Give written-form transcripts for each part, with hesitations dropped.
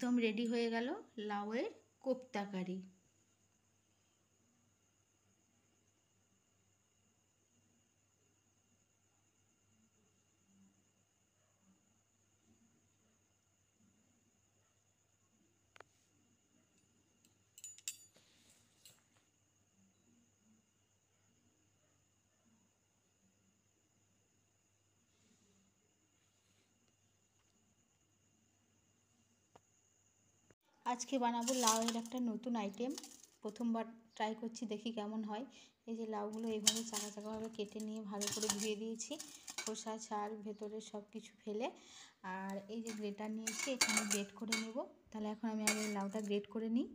একদম রেডি হয়ে গেল লাউয়ের কোপ্তা কারি। আজকে বানাবো লাউয়ের একটা নতুন আইটেম। প্রথমবার ট্রাই করছি, দেখি কেমন হয়। এই যে লাউগুলো এইভাবে চাকা চাকাভাবে কেটে নিয়ে ভালো করে ধুয়ে দিয়েছি, খোসা ছাল ভেতরে সব কিছু ফেলে। আর এই যে গ্রেটার নিয়েছি, এখানে গ্রেট করে নেব। তাহলে এখন আমি আগে লাউটা গ্রেট করে নিই।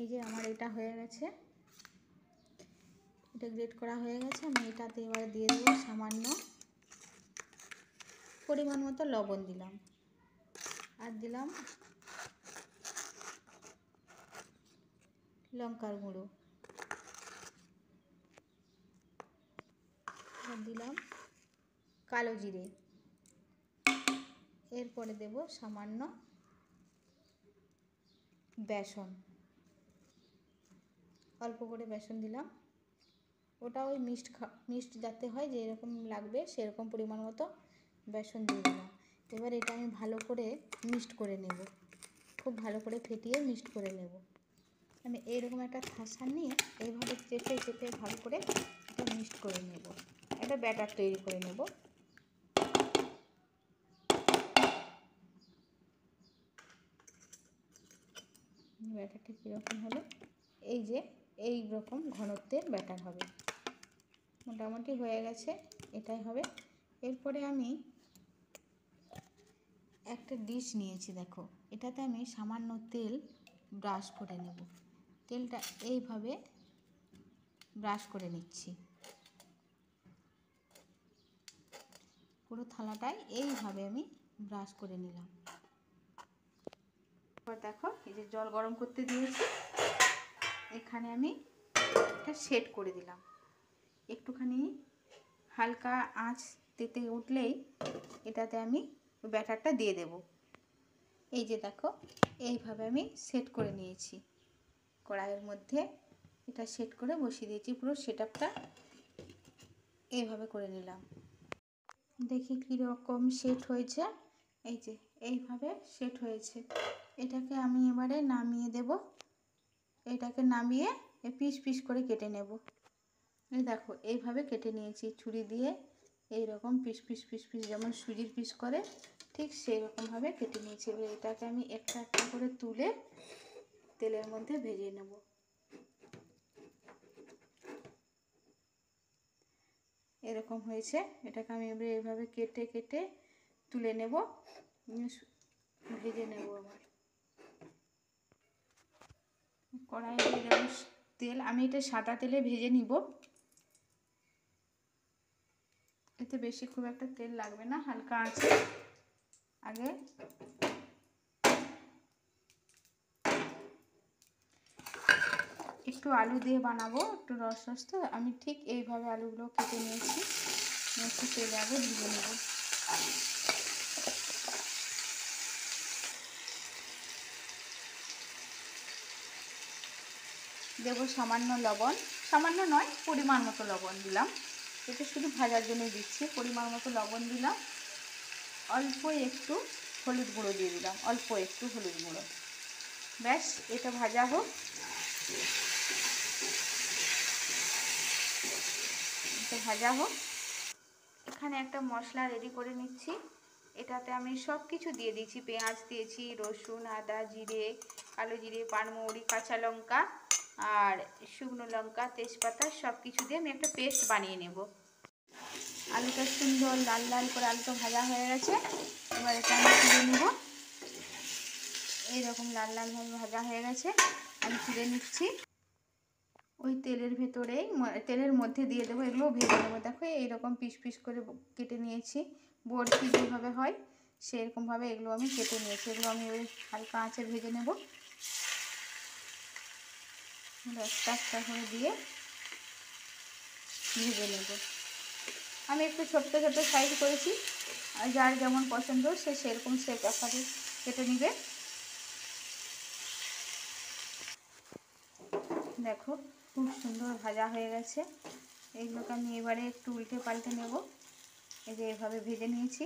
এই যে আমার এটা হয়ে গেছে, এটা গ্রেট করা হয়ে গেছে। আমি এটাতে এবারে দিয়ে দেবো সামান্য পরিমাণ মতো লবণ দিলাম, আর দিলাম লঙ্কার গুঁড়ো, আর দিলাম কালো জিরে। এরপরে দেব সামান্য বেসন, অল্প করে বেসন দিলাম। ওটা ওই মিক্সড যাতে হয়, যে এরকম লাগবে সেরকম পরিমাণ মতো বেসন দিয়ে দিলাম। এবার এটা আমি ভালো করে মিক্সড করে নেব, খুব ভালো করে ফেটিয়ে মিক্সড করে নেব। আমি এইরকম একটা থাসা নিয়ে এইভাবে চেপে চেপে ভালো করে এটা মিক্সড করে নেব, একটা ব্যাটার তৈরি করে নেব। ব্যাটারটা কীরকম হলো, এই যে এই রকম ঘনত্বের ব্যাটার হবে। মোটামুটি হয়ে গেছে, এটাই হবে। এরপরে আমি একটা ডিশ নিয়েছি, দেখো এটাতে আমি সামান্য তেল ব্রাশ করে নেব। তেলটা এইভাবে ব্রাশ করে নিচ্ছি, পুরো থালাটায় এইভাবে আমি ব্রাশ করে নিলাম। এবার দেখো এই যে জল গরম করতে দিয়েছি, এখানে আমি এটা সেট করে দিলাম। একটুখানি হালকা আঁচ তেতে উঠলেই এটাতে আমি ব্যাটারটা দিয়ে দেব। এই যে দেখো এইভাবে আমি সেট করে নিয়েছি, কড়াইয়ের মধ্যে এটা সেট করে বসিয়ে দিয়েছি। পুরো সেটআপটা এইভাবে করে নিলাম। দেখি কীরকম সেট হয়েছে। এই যে এইভাবে সেট হয়েছে। এটাকে আমি এবারে নামিয়ে দেব। এটাকে নামিয়ে পিস পিস করে কেটে নেব। এই দেখো এইভাবে কেটে নিয়েছি ছুরি দিয়ে, এইরকম পিস পিস পিস পিস, যেমন সুজির পিস করে ঠিক সেই রকমভাবে কেটে নিয়েছি। এবার এটাকে আমি একটা একটা করে তুলে তেলের মধ্যে ভেজে নেব। এরকম হয়েছে, এটাকে আমি এবার এইভাবে কেটে কেটে তুলে নেব, ভেজে নেব। আবার কড়াইয়ে দিয়ে দেবো তেল। আমি এটা সাদা তেলে ভেজে নিব, এতে বেশি খুব একটা তেল লাগবে না, হালকা আছে। আগে একটু আলু দিয়ে বানাবো, একটু রস রস, তো আমি ঠিক এইভাবে আলুগুলো কেটে নিয়েছি, একটু তেলে আগে ভেজে নেব। দেবো সামান্য লবণ, সামান্য নয় পরিমাণ মতো লবণ দিলাম, এটা শুধু ভাজার জন্য দিচ্ছি। পরিমাণ মতো লবণ দিলাম, অল্প একটু হলুদ গুঁড়ো দিয়ে দিলাম, অল্প একটু হলুদ গুঁড়ো। ব্যাস, এটা ভাজা হোক। এটা ভাজা হোক। এখানে একটা মশলা রেডি করে নিচ্ছি। এটাতে আমি সব কিছু দিয়ে দিয়েছি, পেঁয়াজ দিয়েছি, রসুন, আদা, জিরে, কালো জিরে, পানমৌরি, কাঁচা লঙ্কা আর শুকনো লঙ্কা, তেজপাতা, সব কিছু দিয়ে আমি একটা পেস্ট বানিয়ে নেব। আলুটা সুন্দর লাল লাল করে আলুটা ভাজা হয়ে গেছে। এবার এটা আমি তুলে নেব। এইরকম লাল লালভাবে ভাজা হয়ে গেছে, আমি তুলে নিচ্ছি। ওই তেলের ভেতরেই, তেলের মধ্যে দিয়ে দেবো, এগুলো ভেজে নেবো। দেখো এইরকম পিস পিস করে কেটে নিয়েছি, বরফি যেভাবে হয় সেরকমভাবে এগুলো আমি কেটে নিয়েছি। এগুলো আমি ওই হালকা আঁচে ভেজে নেব, একটা একটা করে দিয়ে ভেজে নেব। আমি একটু ছোট্ট ছোট্ট সাইজ করেছি, আর যার যেমন পছন্দ সে সেরকম শেপ আকারে কেটে নিবে। দেখো খুব সুন্দর ভাজা হয়ে গেছে। এইগুলোকে আমি এবারে একটু উল্টে পাল্টে নেব। এই যে এইভাবে ভেজে নিয়েছি,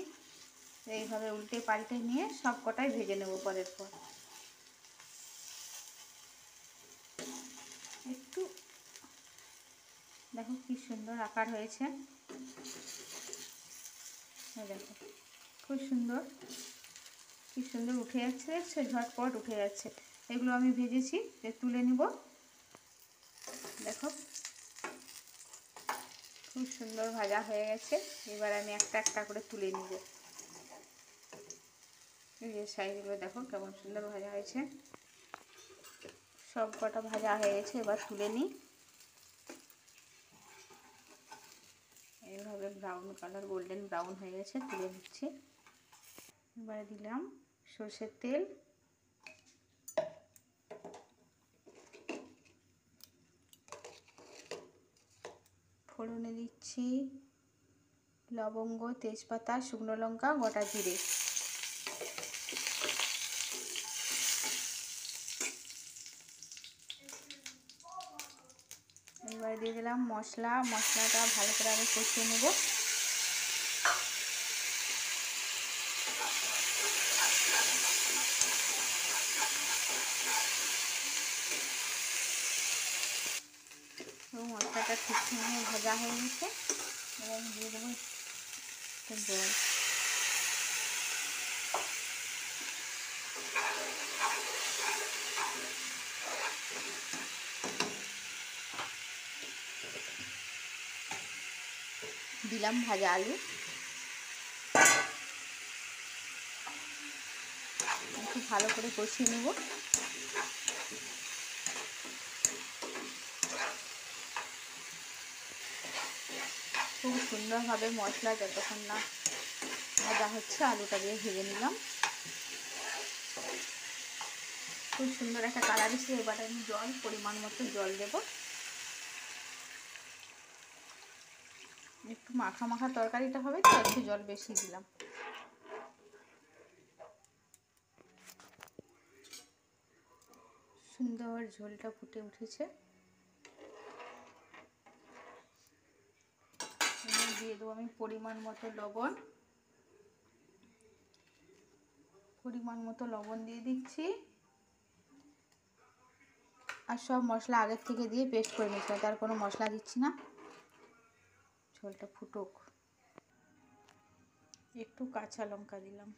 এইভাবে উল্টে পাল্টে নিয়ে সব কটাই ভেজে নেব পরের পর। একটু দেখো কি সুন্দর আকার হয়েছে। দেখো খুব সুন্দর, কি সুন্দর উঠে যাচ্ছে, দেখছো ঝটপট উঠে যাচ্ছে। এগুলো আমি ভেজেছি, তুলে নিব। দেখো খুব সুন্দর ভাজা হয়ে গেছে। এবার আমি একটা একটা করে তুলে নিব। এই যে সাইজগুলো দেখো কেমন সুন্দর ভাজা হয়েছে। সব কটা ভাজা হয়ে গেছে, এবার তুলে নিই। এইভাবে ব্রাউন কালার, গোল্ডেন ব্রাউন হয়ে গেছে, তুলে নিচ্ছি। এবারে দিলাম সর্ষের তেল, ফোড়নে দিচ্ছি লবঙ্গ, তেজপাতা, শুকনো লঙ্কা, গোটা জিরে। এবার দিয়ে দিলাম মশলা। মশলাটা ভালো করে আমি কষিয়ে নেব। মশলাটা ঠিকঠাক ভাজা হয়ে গেছে। এবার আমি দিয়ে দেবো একটু জল। দিলাম ভাজা আলু, একটু ভালো করে কষিয়ে নেব। খুব সুন্দরভাবে মশলা যতক্ষণ না ভাজা হচ্ছে আলুটা দিয়ে ভেজে নিলাম। খুব সুন্দর একটা কালার এসে এবার আমি জল, পরিমাণ মতো জল দেব। একটু মাখা মাখা তরকারিটা হবে তো একটু জল বেশি দিলাম। সুন্দর ঝোলটা ফুটে উঠেছে। দিয়ে দেবো আমি পরিমাণ মতো লবণ। পরিমাণ মতো লবণ দিয়ে দিচ্ছি। আর সব মশলা আগের থেকে দিয়ে পেস্ট করে নিচ্ছি, তার কোনো মশলা দিচ্ছি না। ঝোলটা ফুটুক। একটু কাঁচা লঙ্কা দিলাম।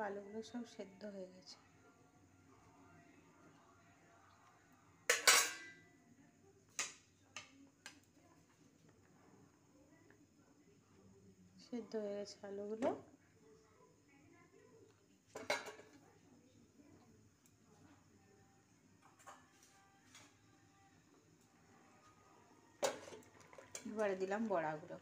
আলুগুলো সব সেদ্ধ হয়ে গেছে। সেদ্ধ হয়ে গেছে আলুগুলো। এবারে দিলাম বড়াগুলো।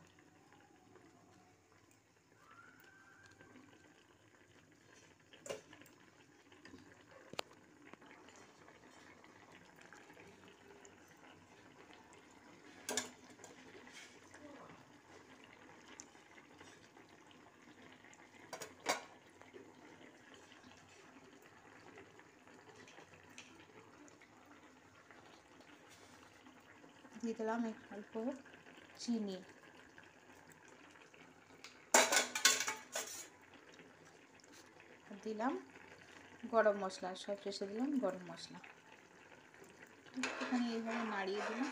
দিয়ে দিলাম অল্প চিনি। দিলাম গরম মশলা, সব শেষে দিলাম গরম মশলা। একটুখানি এইভাবে নাড়িয়ে দিলাম।